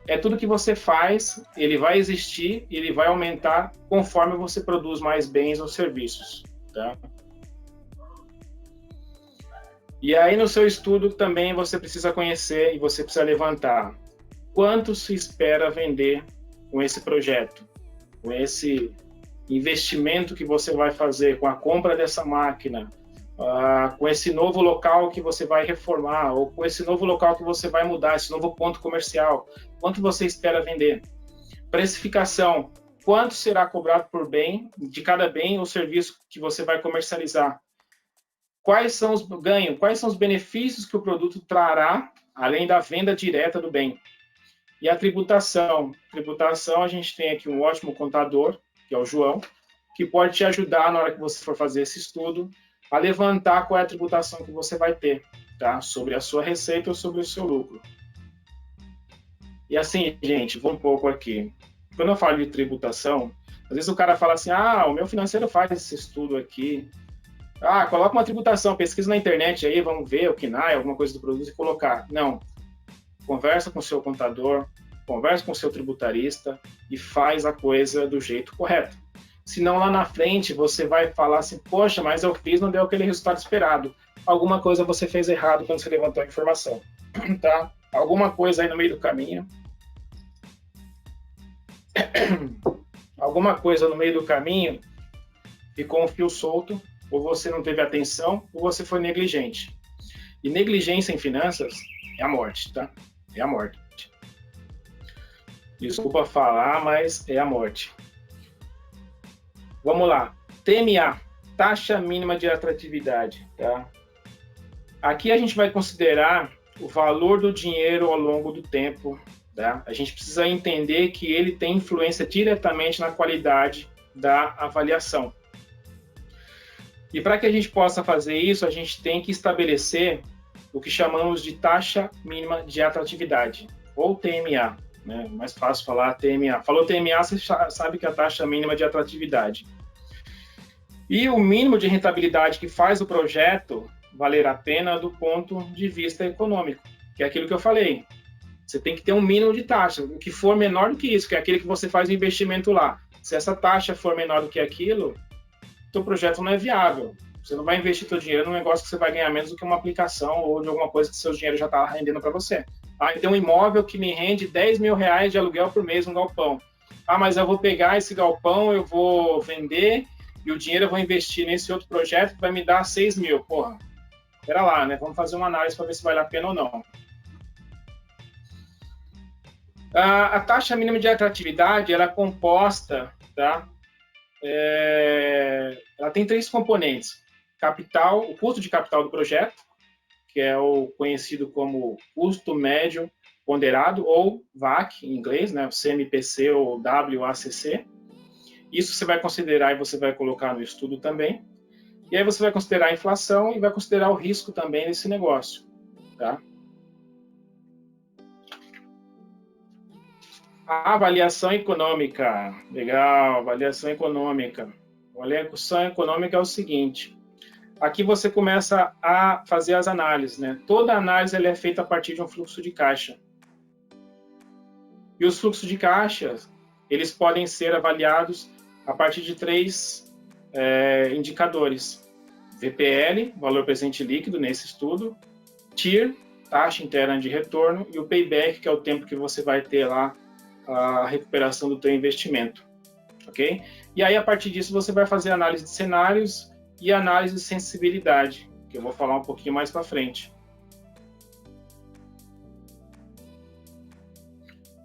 é tudo que você faz, ele vai existir e ele vai aumentar conforme você produz mais bens ou serviços, tá? E aí no seu estudo também você precisa conhecer e você precisa levantar quanto se espera vender com esse projeto, com esse investimento que você vai fazer, com a compra dessa máquina, com esse novo local que você vai reformar, ou com esse novo local que você vai mudar, esse novo ponto comercial, quanto você espera vender? Precificação, quanto será cobrado por bem, de cada bem ou serviço que você vai comercializar? Quais são os ganhos, quais são os benefícios que o produto trará, além da venda direta do bem? E a tributação. Tributação, a gente tem aqui um ótimo contador, que é o João, que pode te ajudar na hora que você for fazer esse estudo, a levantar qual é a tributação que você vai ter, tá? Sobre a sua receita ou sobre o seu lucro. E assim, gente, vou um pouco aqui. Quando eu falo de tributação, às vezes o cara fala assim, o meu financeiro faz esse estudo aqui. Coloca uma tributação, pesquisa na internet aí, vamos ver o KNAI, alguma coisa do produto e colocar. Não. Conversa com o seu contador, conversa com o seu tributarista e faz a coisa do jeito correto. Senão lá na frente você vai falar assim, poxa, mas eu fiz, não deu aquele resultado esperado. Alguma coisa você fez errado quando você levantou a informação, tá? Alguma coisa aí no meio do caminho. Alguma coisa no meio do caminho ficou um fio solto, ou você não teve atenção, ou você foi negligente. E negligência em finanças é a morte, tá? É a morte. Desculpa falar, mas é a morte. Vamos lá. TMA, taxa mínima de atratividade, tá? Aqui a gente vai considerar o valor do dinheiro ao longo do tempo, tá? A gente precisa entender que ele tem influência diretamente na qualidade da avaliação. E para que a gente possa fazer isso, a gente tem que estabelecer o que chamamos de taxa mínima de atratividade, ou TMA, né? Mais fácil falar TMA. Falou TMA, você sabe que é a taxa mínima de atratividade. E o mínimo de rentabilidade que faz o projeto valer a pena do ponto de vista econômico, que é aquilo que eu falei. Você tem que ter um mínimo de taxa, o que for menor do que isso, que é aquele que você faz o investimento lá. Se essa taxa for menor do que aquilo, teu projeto não é viável. Você não vai investir seu dinheiro num negócio que você vai ganhar menos do que uma aplicação ou de alguma coisa que seu dinheiro já está rendendo para você. Então, um imóvel que me rende R$10.000 de aluguel por mês, um galpão. Mas eu vou pegar esse galpão, eu vou vender e o dinheiro eu vou investir nesse outro projeto que vai me dar 6 mil. Porra, espera lá, né? Vamos fazer uma análise para ver se vale a pena ou não. A taxa mínima de atratividade, ela é composta, tá? Ela tem 3 componentes. Capital, o custo de capital do projeto, que é o conhecido como custo médio ponderado, ou VAC em inglês, né? O CMPC ou WACC. Isso você vai considerar e você vai colocar no estudo também. E aí você vai considerar a inflação e vai considerar o risco também desse negócio, tá? A avaliação econômica. Legal, avaliação econômica. A avaliação econômica é o seguinte. Aqui você começa a fazer as análises, né? Toda análise ela é feita a partir de um fluxo de caixa. E os fluxos de caixa, eles podem ser avaliados a partir de 3 indicadores. VPL, valor presente líquido nesse estudo, TIR, taxa interna de retorno, e o payback, que é o tempo que você vai ter lá a recuperação do teu investimento, ok? E aí, a partir disso, você vai fazer análise de cenários e análise de sensibilidade, que eu vou falar um pouquinho mais para frente.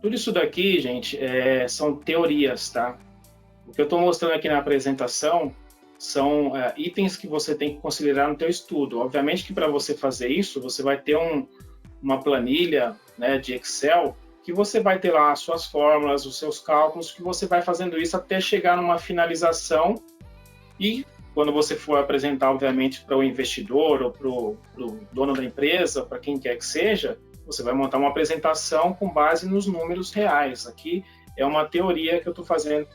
Tudo isso daqui, gente, são teorias, tá? O que eu estou mostrando aqui na apresentação são itens que você tem que considerar no teu estudo. Obviamente que para você fazer isso, você vai ter uma planilha, né, de Excel, que você vai ter lá as suas fórmulas, os seus cálculos, que você vai fazendo isso até chegar numa finalização e quando você for apresentar, obviamente, para o investidor ou para o dono da empresa, para quem quer que seja, você vai montar uma apresentação com base nos números reais. Aqui é uma teoria que eu estou fazendo,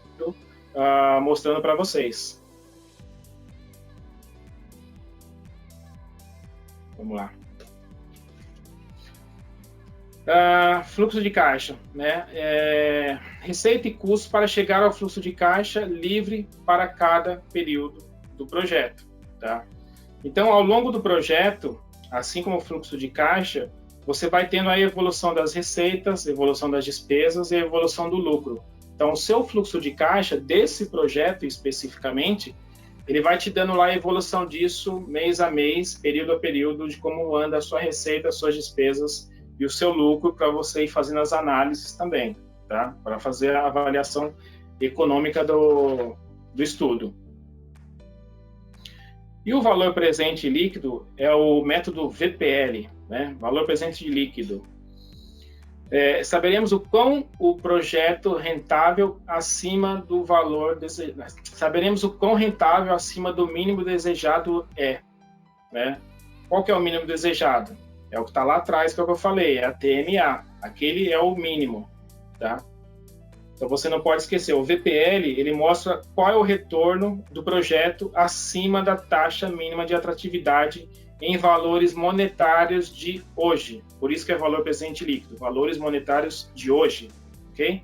mostrando para vocês. Vamos lá. Fluxo de caixa, né? Receita e custos para chegar ao fluxo de caixa livre para cada período do projeto, tá? Então, ao longo do projeto, assim como o fluxo de caixa, você vai tendo a evolução das receitas, evolução das despesas e a evolução do lucro. Então, o seu fluxo de caixa desse projeto especificamente, ele vai te dando lá a evolução disso mês a mês, período a período, de como anda a sua receita, as suas despesas e o seu lucro, para você ir fazendo as análises também, tá? Para fazer a avaliação econômica do estudo. E o valor presente líquido é o método VPL, né? Valor presente líquido. Saberemos o quão o projeto rentável acima do valor desejado. Saberemos o quão rentável acima do mínimo desejado né? Qual que é o mínimo desejado? É o que está lá atrás, que é o que eu falei, é a TMA. Aquele é o mínimo, tá? Então você não pode esquecer, o VPL, ele mostra qual é o retorno do projeto acima da taxa mínima de atratividade em valores monetários de hoje. Por isso que é valor presente líquido, valores monetários de hoje, ok?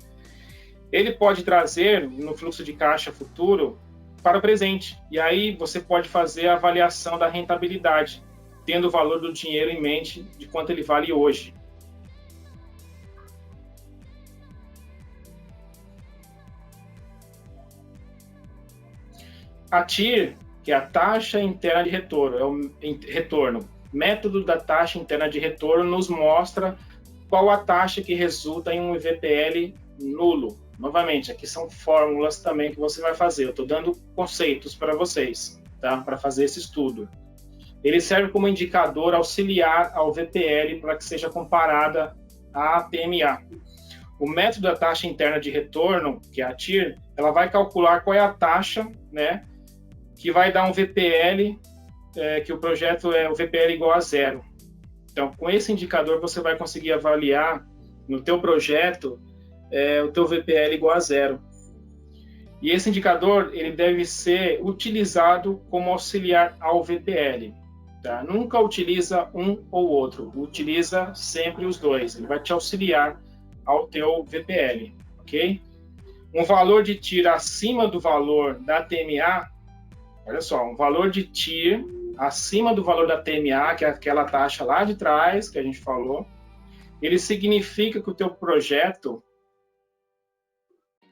Ele pode trazer no fluxo de caixa futuro para o presente. E aí você pode fazer a avaliação da rentabilidade, tendo o valor do dinheiro em mente de quanto ele vale hoje. A TIR, que é a taxa interna de retorno, é o retorno. Método da taxa interna de retorno nos mostra qual a taxa que resulta em um VPL nulo. Novamente, aqui são fórmulas também que você vai fazer. Eu estou dando conceitos para vocês, tá? Para fazer esse estudo. Ele serve como indicador auxiliar ao VPL para que seja comparada à TMA. O método da taxa interna de retorno, que é a TIR, ela vai calcular qual é a taxa, né, que vai dar um VPL, que o projeto é o VPL igual a 0. Então, com esse indicador, você vai conseguir avaliar no teu projeto o teu VPL igual a 0. E esse indicador, ele deve ser utilizado como auxiliar ao VPL. Tá? Nunca utiliza um ou outro, utiliza sempre os dois. Ele vai te auxiliar ao teu VPL, ok? Um valor de TIR acima do valor da TMA, olha só, um valor de TIR acima do valor da TMA, que é aquela taxa lá de trás que a gente falou, ele significa que o teu projeto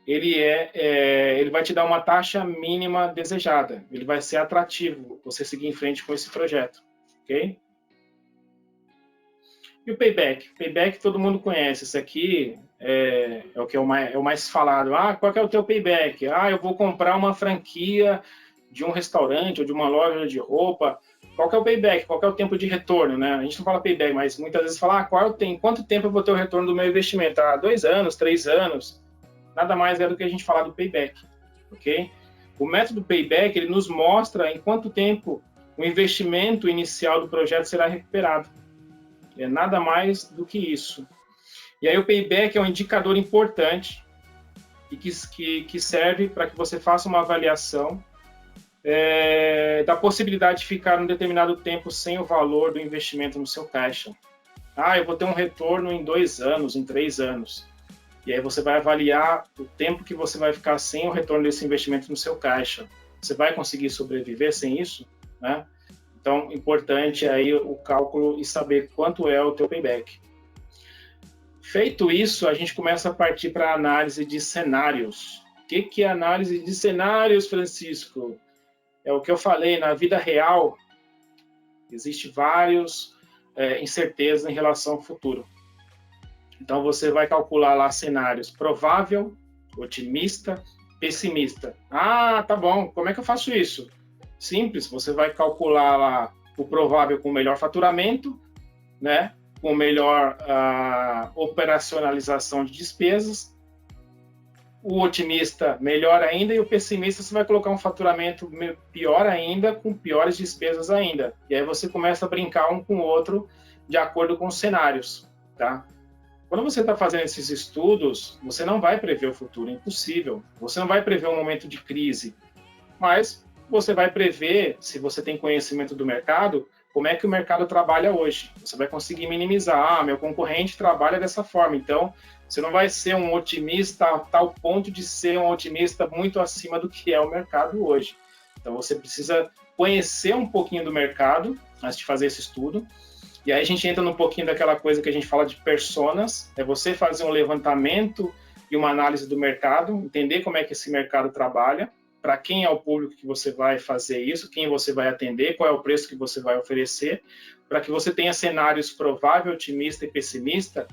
ele vai te dar uma taxa mínima desejada, ele vai ser atrativo você seguir em frente com esse projeto, ok? E o payback? Payback todo mundo conhece, esse aqui é o que é o mais falado. Qual que é o teu payback? Eu vou comprar uma franquia de um restaurante ou de uma loja de roupa. Qual que é o payback? Qual que é o tempo de retorno, né? A gente não fala payback, mas muitas vezes fala, quanto tempo eu vou ter o retorno do meu investimento? 2 anos, 3 anos. Nada mais é do que a gente falar do payback, ok? O método payback, ele nos mostra em quanto tempo o investimento inicial do projeto será recuperado. É nada mais do que isso. E aí o payback é um indicador importante e que serve para que você faça uma avaliação da possibilidade de ficar um determinado tempo sem o valor do investimento no seu caixa. Eu vou ter um retorno em 2 anos, em 3 anos. E aí você vai avaliar o tempo que você vai ficar sem o retorno desse investimento no seu caixa. Você vai conseguir sobreviver sem isso, né? Então, importante aí o cálculo e saber quanto é o teu payback. Feito isso, a gente começa a partir para a análise de cenários. O que é análise de cenários, Francisco? É o que eu falei, na vida real, existe várias incertezas em relação ao futuro. Então, você vai calcular lá cenários provável, otimista, pessimista. Ah, tá bom, como é que eu faço isso? Simples, você vai calcular lá o provável com melhor faturamento, né? Com melhor operacionalização de despesas, o otimista melhor ainda, e o pessimista você vai colocar um faturamento pior ainda, com piores despesas ainda. E aí você começa a brincar um com o outro de acordo com os cenários, tá? Quando você está fazendo esses estudos, você não vai prever o futuro, é impossível. Você não vai prever um momento de crise, mas você vai prever, se você tem conhecimento do mercado, como é que o mercado trabalha hoje. Você vai conseguir minimizar, meu concorrente trabalha dessa forma, então você não vai ser um otimista a tal ponto de ser um otimista muito acima do que é o mercado hoje. Então você precisa conhecer um pouquinho do mercado antes de fazer esse estudo. E aí a gente entra num pouquinho daquela coisa que a gente fala de personas, é você fazer um levantamento e uma análise do mercado, entender como é que esse mercado trabalha, para quem é o público que você vai fazer isso, quem você vai atender, qual é o preço que você vai oferecer, para que você tenha cenários provável, otimista e pessimista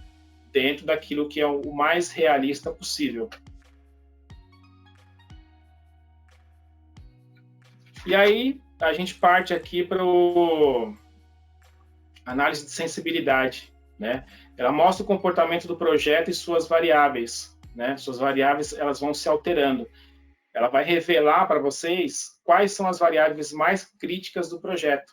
dentro daquilo que é o mais realista possível. E aí a gente parte aqui para o análise de sensibilidade, né? Ela mostra o comportamento do projeto e suas variáveis, né? Suas variáveis, elas vão se alterando. Ela vai revelar para vocês quais são as variáveis mais críticas do projeto,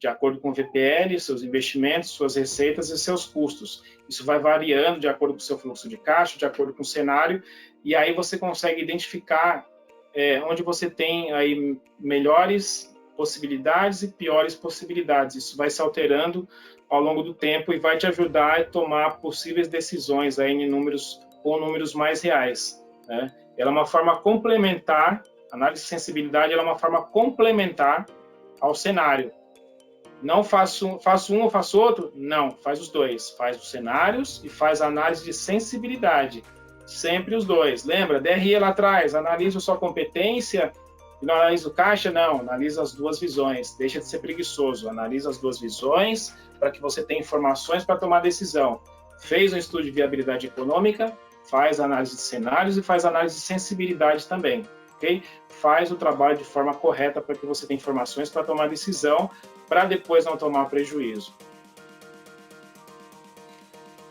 de acordo com o VPL, seus investimentos, suas receitas e seus custos. Isso vai variando de acordo com o seu fluxo de caixa, de acordo com o cenário, e aí você consegue identificar onde você tem aí melhores possibilidades e piores possibilidades. Isso vai se alterando ao longo do tempo e vai te ajudar a tomar possíveis decisões aí em números mais reais, né? Ela é uma forma complementar, a análise de sensibilidade ela é uma forma complementar ao cenário. Não faço um ou faço outro? Não, faz os dois. Faz os cenários e faz a análise de sensibilidade. Sempre os dois. Lembra? DRE lá atrás, analisa sua competência e não analisa o caixa? Não, analisa as duas visões. Deixa de ser preguiçoso. Analisa as duas visões para que você tenha informações para tomar decisão. Fez um estudo de viabilidade econômica, faz análise de cenários e faz análise de sensibilidade também, ok? Faz o trabalho de forma correta para que você tenha informações para tomar decisão, para depois não tomar prejuízo.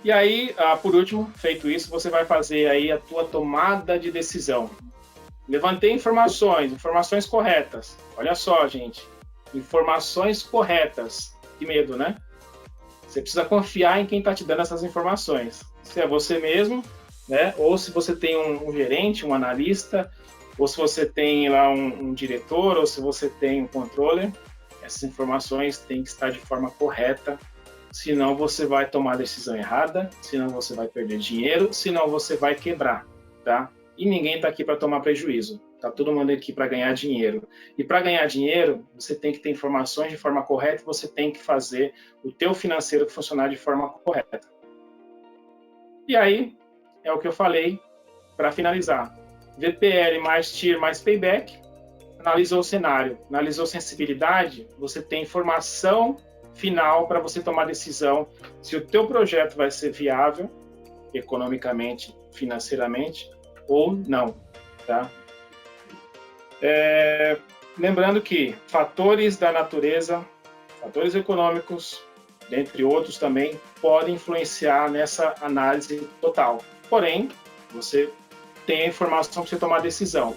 E aí, por último, feito isso, você vai fazer aí a tua tomada de decisão. Levantei informações corretas. Olha só, gente, informações corretas. Que medo, né? Você precisa confiar em quem está te dando essas informações. Se é você mesmo, né? Ou se você tem um gerente, um analista, ou se você tem lá um diretor, ou se você tem um controller, essas informações têm que estar de forma correta, senão você vai tomar a decisão errada, senão você vai perder dinheiro, senão você vai quebrar, tá? E ninguém está aqui para tomar prejuízo, tá todo mundo aqui para ganhar dinheiro. E para ganhar dinheiro, você tem que ter informações de forma correta, você tem que fazer o teu financeiro funcionar de forma correta. E aí, é o que eu falei para finalizar. VPL mais TIR mais payback, analisou o cenário, analisou sensibilidade, você tem informação final para você tomar decisão se o teu projeto vai ser viável economicamente, financeiramente ou não, tá? Lembrando que fatores da natureza, fatores econômicos, dentre outros também, podem influenciar nessa análise total. Porém, você tem a informação para você tomar decisão.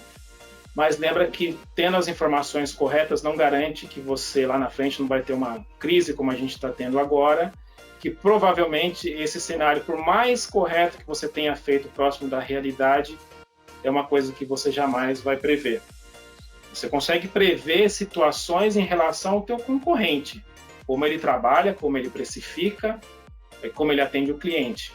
Mas lembra que tendo as informações corretas não garante que você lá na frente não vai ter uma crise como a gente está tendo agora, que provavelmente esse cenário, por mais correto que você tenha feito próximo da realidade, é uma coisa que você jamais vai prever. Você consegue prever situações em relação ao teu concorrente, como ele trabalha, como ele precifica, como ele atende o cliente.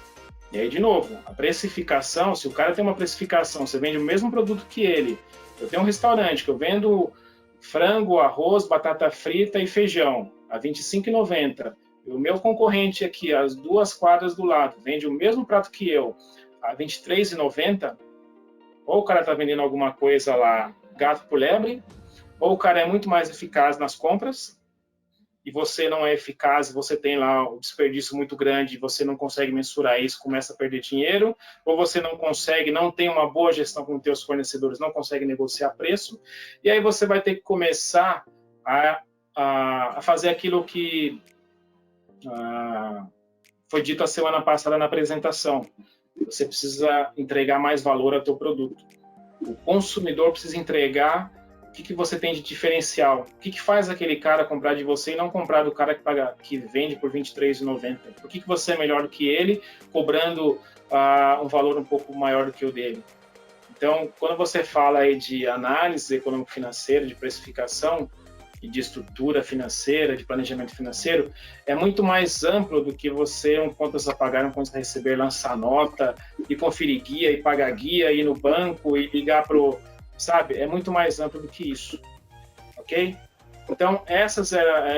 E aí, de novo, a precificação, se o cara tem uma precificação, você vende o mesmo produto que ele, eu tenho um restaurante que eu vendo frango, arroz, batata frita e feijão a R$ 25,90. o meu concorrente aqui, as 2 quadras do lado, vende o mesmo prato que eu, a R$ 23,90, ou o cara está vendendo alguma coisa lá, gato por lebre, ou o cara é muito mais eficaz nas compras, e você não é eficaz, você tem lá o desperdício muito grande, você não consegue mensurar isso, começa a perder dinheiro, ou você não consegue, não tem uma boa gestão com os seus fornecedores, não consegue negociar preço, e aí você vai ter que começar a fazer aquilo que foi dito a semana passada na apresentação. Você precisa entregar mais valor ao teu produto. O consumidor precisa entregar o que você tem de diferencial. O que faz aquele cara comprar de você e não comprar do cara que vende por R$ 23,90? Por que você é melhor do que ele, cobrando um valor um pouco maior do que o dele? Então, quando você fala aí de análise econômico-financeira, de precificação, e de estrutura financeira, de planejamento financeiro, é muito mais amplo do que você, um contas a pagar, um contas a receber, lançar nota, e conferir guia, e pagar guia, ir no banco, e ligar pro, sabe? É muito mais amplo do que isso, ok? Então, essas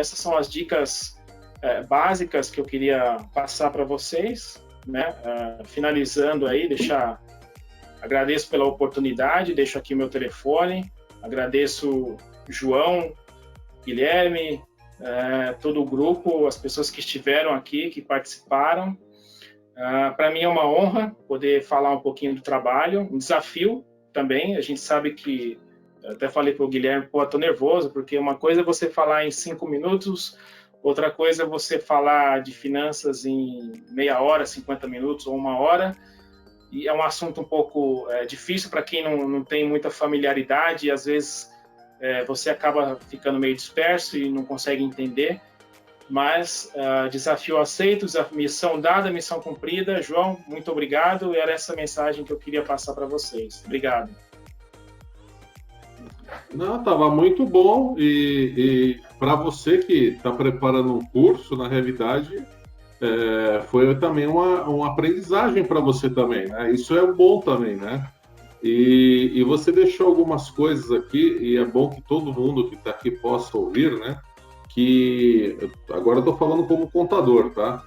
são as dicas básicas que eu queria passar para vocês, né? Finalizando aí, agradeço pela oportunidade, deixo aqui o meu telefone, agradeço João, Guilherme, todo o grupo, as pessoas que estiveram aqui, que participaram. Para mim é uma honra poder falar um pouquinho do trabalho, um desafio também. A gente sabe que, até falei para o Guilherme, estou nervoso, porque uma coisa é você falar em 5 minutos, outra coisa é você falar de finanças em meia hora, 50 minutos ou 1 hora, e é um assunto um pouco difícil para quem não tem muita familiaridade, e às vezes você acaba ficando meio disperso e não consegue entender, mas desafio aceito, missão dada, missão cumprida. João, muito obrigado, era essa mensagem que eu queria passar para vocês. Obrigado. Não, estava muito bom, e para você que está preparando um curso, na realidade, foi também uma aprendizagem para você também, né? Isso é bom também, né? E você deixou algumas coisas aqui, e é bom que todo mundo que está aqui possa ouvir, né? Que agora eu estou falando como contador, tá?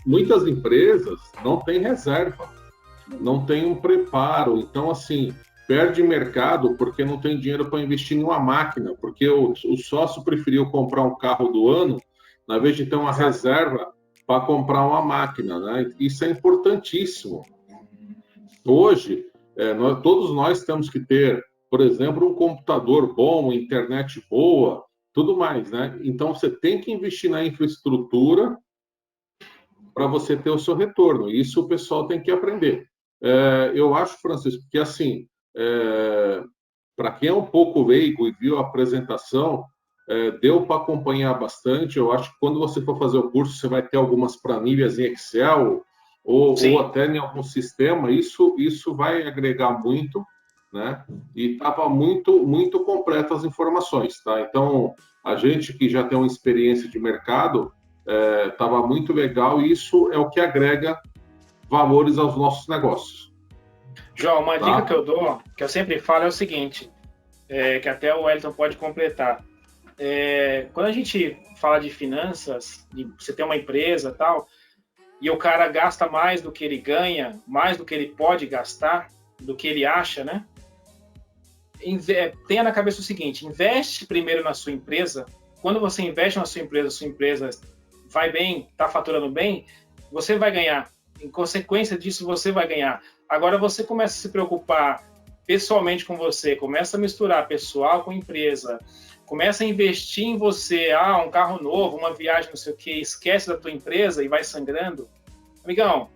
Muitas empresas não têm reserva, não têm um preparo, então assim, perde mercado porque não tem dinheiro para investir em uma máquina, porque o sócio preferiu comprar um carro do ano, na vez de ter uma reserva para comprar uma máquina, né? Isso é importantíssimo. Hoje, todos nós temos que ter, por exemplo, um computador bom, internet boa, tudo mais, né? Então, você tem que investir na infraestrutura para você ter o seu retorno. Isso o pessoal tem que aprender. Eu acho, Francisco, que assim, para quem é um pouco leigo e viu a apresentação, deu para acompanhar bastante. Eu acho que quando você for fazer o curso, você vai ter algumas planilhas em Excel, ou até em algum sistema, isso vai agregar muito, né? E estava muito completo as informações, tá? Então, a gente que já tem uma experiência de mercado, estava muito legal, e isso é o que agrega valores aos nossos negócios. João, uma dica que eu dou, que eu sempre falo, é o seguinte, que até o Wellington pode completar. Quando a gente fala de finanças, de você ter uma empresa e tal, e o cara gasta mais do que ele ganha, mais do que ele pode gastar, do que ele acha, né? Tenha na cabeça o seguinte, investe primeiro na sua empresa. Quando você investe na sua empresa vai bem, está faturando bem, você vai ganhar. Em consequência disso, você vai ganhar. Agora, você começa a se preocupar pessoalmente com você, começa a misturar pessoal com empresa, começa a investir em você, um carro novo, uma viagem, não sei o quê, esquece da tua empresa e vai sangrando. Amigão,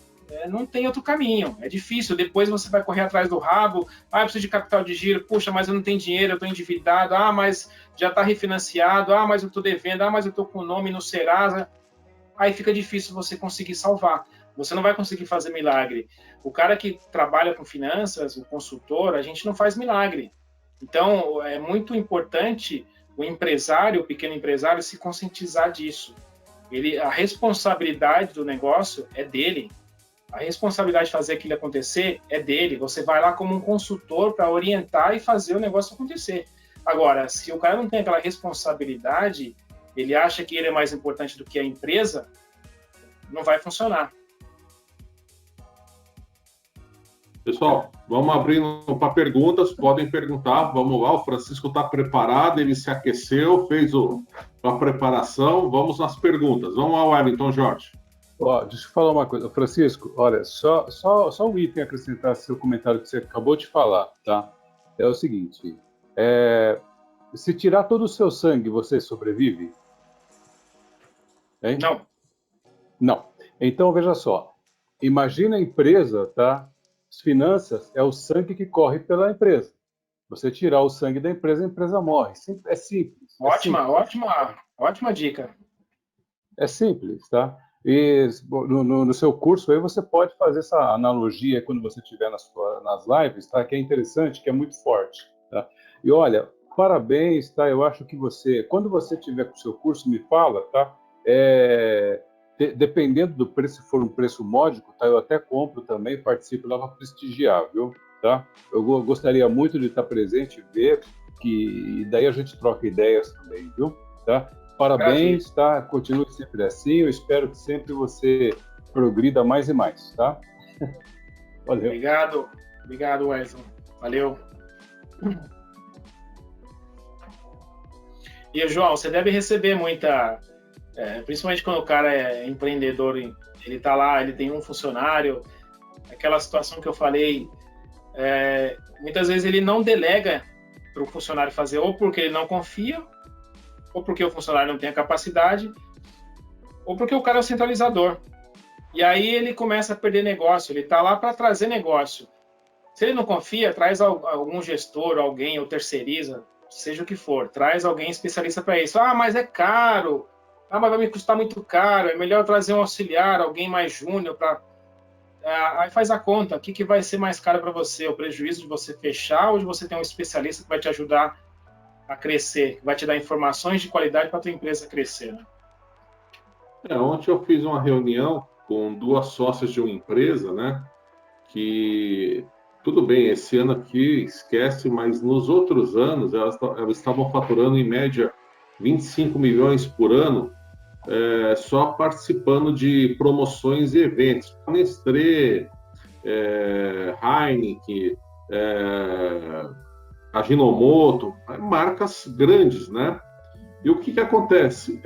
não tem outro caminho, é difícil. Depois você vai correr atrás do rabo, eu preciso de capital de giro, puxa, mas eu não tenho dinheiro, eu estou endividado, mas já está refinanciado, mas eu estou devendo, mas eu estou com o nome no Serasa. Aí fica difícil você conseguir salvar. Você não vai conseguir fazer milagre. O cara que trabalha com finanças, o consultor, a gente não faz milagre. Então, é muito importante o empresário, o pequeno empresário, se conscientizar disso. A responsabilidade do negócio é dele. A responsabilidade de fazer aquilo acontecer é dele. Você vai lá como um consultor para orientar e fazer o negócio acontecer. Agora, se o cara não tem aquela responsabilidade, ele acha que ele é mais importante do que a empresa, não vai funcionar. Pessoal, vamos abrindo para perguntas, podem perguntar, vamos lá, o Francisco está preparado, ele se aqueceu, fez a preparação, vamos nas perguntas. Vamos lá, Wellington Jorge. Ó, deixa eu falar uma coisa. Francisco, olha, só um item a acrescentar ao seu comentário que você acabou de falar, tá? É o seguinte, se tirar todo o seu sangue, você sobrevive? Hein? Não. Não. Então, veja só, imagina a empresa, tá? As finanças é o sangue que corre pela empresa. Você tirar o sangue da empresa, a empresa morre. É simples. Ótima dica. É simples, tá? E no seu curso aí você pode fazer essa analogia quando você estiver nas lives, tá? Que é interessante, que é muito forte, tá? E olha, parabéns, tá? Eu acho que quando você tiver com o seu curso, me fala, tá? Dependendo do preço, se for um preço módico, tá? Eu até compro também, participo lá para prestigiar, viu? Tá? Eu gostaria muito de estar presente e ver, e daí a gente troca ideias também, viu? Tá? Parabéns, tá? Continue sempre assim, eu espero que sempre você progrida mais e mais, tá? Valeu. Obrigado, Wesley. Valeu. E, João, você deve receber muita... principalmente quando o cara é empreendedor, ele tá lá, ele tem um funcionário, aquela situação que eu falei, muitas vezes ele não delega para o funcionário fazer, ou porque ele não confia, ou porque o funcionário não tem a capacidade, ou porque o cara é o centralizador. E aí ele começa a perder negócio, ele tá lá para trazer negócio. Se ele não confia, traz algum gestor, alguém, ou terceiriza, seja o que for, traz alguém especialista para isso. Ah, mas é caro. Ah, mas vai me custar muito caro, é melhor trazer um auxiliar, alguém mais júnior para... aí faz a conta, o que vai ser mais caro para você? O prejuízo de você fechar ou de você ter um especialista que vai te ajudar a crescer, que vai te dar informações de qualidade para a tua empresa crescer, né? Ontem eu fiz uma reunião com 2 sócias de uma empresa, né? Que, tudo bem, esse ano aqui esquece, mas nos outros anos elas estavam faturando em média 25 milhões por ano, só participando de promoções e eventos. Nestlé, Heineken, Ajinomoto, marcas grandes, né? E o que acontece?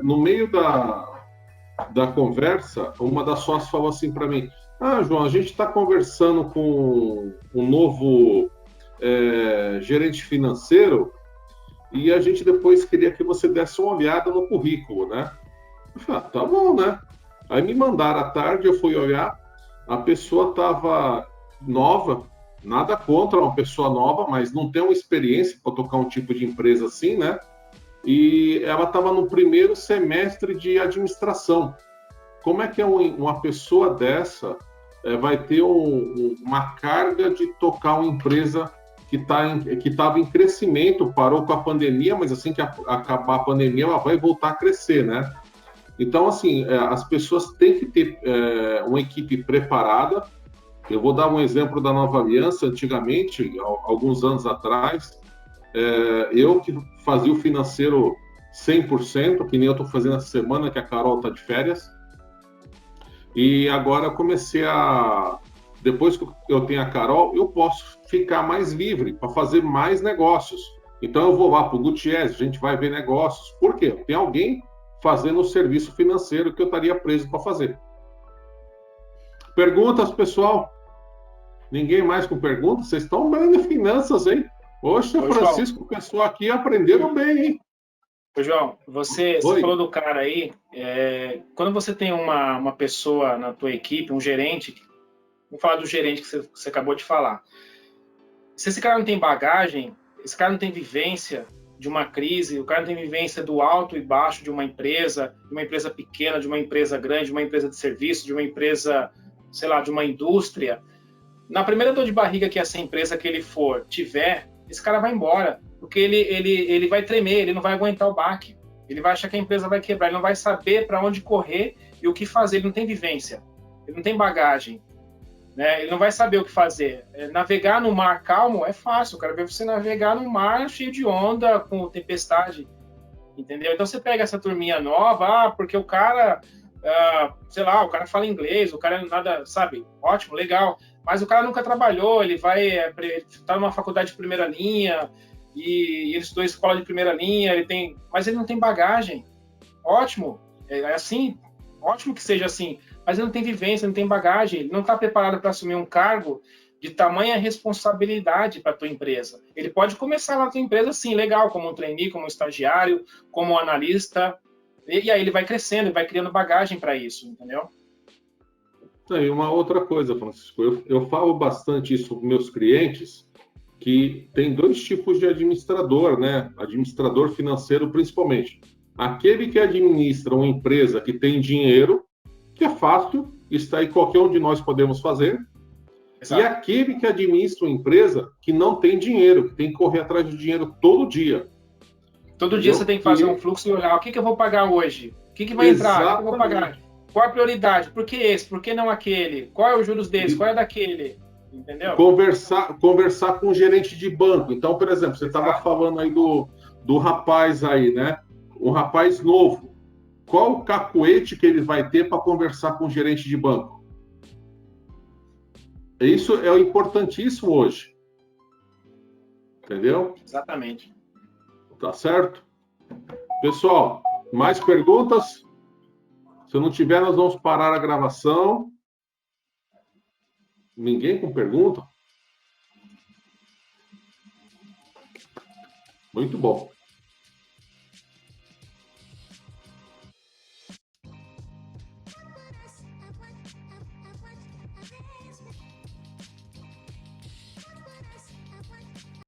No meio da conversa, uma das sócias falou assim para mim: ah, João, a gente está conversando com um novo gerente financeiro e a gente depois queria que você desse uma olhada no currículo, né? Eu falei, tá bom, né? Aí me mandaram à tarde, eu fui olhar, a pessoa estava nova, nada contra uma pessoa nova, mas não tem uma experiência para tocar um tipo de empresa assim, né? E ela estava no primeiro semestre de administração. Como é que uma pessoa dessa vai ter uma carga de tocar uma empresa que estava em crescimento, parou com a pandemia, mas assim que acabar a pandemia, ela vai voltar a crescer, né? Então, assim, as pessoas têm que ter uma equipe preparada. Eu vou dar um exemplo da Nova Aliança. Antigamente, alguns anos atrás, eu que fazia o financeiro 100%, que nem eu estou fazendo essa semana, que a Carol está de férias. E agora eu comecei depois que eu tenho a Carol, eu posso ficar mais livre para fazer mais negócios. Então eu vou lá para o Gutierrez, a gente vai ver negócios. Por quê? Tem alguém fazendo o serviço financeiro que eu estaria preso para fazer. Perguntas, pessoal? Ninguém mais com perguntas? Vocês estão bem em finanças, hein? Poxa, Francisco, o pessoal aqui aprenderam bem, hein? Ô, João, você falou do cara aí, quando você tem uma pessoa na tua equipe, um gerente, vamos falar do gerente que você acabou de falar. Se esse cara não tem bagagem, esse cara não tem vivência de uma crise, o cara não tem vivência do alto e baixo de uma empresa pequena, de uma empresa grande, de uma empresa de serviço, de uma empresa, sei lá, de uma indústria, na primeira dor de barriga que essa empresa que ele tiver, esse cara vai embora, porque ele vai tremer, ele não vai aguentar o baque, ele vai achar que a empresa vai quebrar, ele não vai saber para onde correr e o que fazer, ele não tem vivência, ele não tem bagagem, né? Ele não vai saber o que fazer. Navegar no mar calmo é fácil, o cara vê você navegar no mar cheio de onda, com tempestade. entendeu? Então você pega essa turminha nova, porque o cara, sei lá, o cara fala inglês, o cara nada, sabe, ótimo, legal, mas o cara nunca trabalhou, ele vai tá numa faculdade de primeira linha, e ele estudou escola de primeira linha, mas ele não tem bagagem, ótimo, é assim, ótimo que seja assim, mas ele não tem vivência, não tem bagagem, ele não está preparado para assumir um cargo de tamanha responsabilidade para a tua empresa. Ele pode começar na tua empresa, sim, legal, como um trainee, como um estagiário, como um analista, e aí ele vai crescendo, vai criando bagagem para isso, entendeu? E uma outra coisa, Francisco, eu falo bastante isso com meus clientes, que tem dois tipos de administrador, né? Administrador financeiro, principalmente. Aquele que administra uma empresa que tem dinheiro, que é fácil, está aí qualquer um de nós podemos fazer. Exato. E aquele que administra uma empresa que não tem dinheiro, que tem que correr atrás de dinheiro todo dia. Todo dia você tem que fazer um fluxo e olhar o que eu vou pagar hoje, o que vai entrar, o que eu vou pagar, qual a prioridade, por que esse, por que não aquele, qual é os juros desse, qual é daquele, entendeu? Conversar com o gerente de banco. Então, por exemplo, você estava falando aí do rapaz aí, né? Um rapaz novo. Qual o cacuete que ele vai ter para conversar com o gerente de banco? Isso é o importantíssimo hoje. Entendeu? Exatamente. Tá certo? Pessoal, mais perguntas? Se não tiver, nós vamos parar a gravação. Ninguém com pergunta? Muito bom.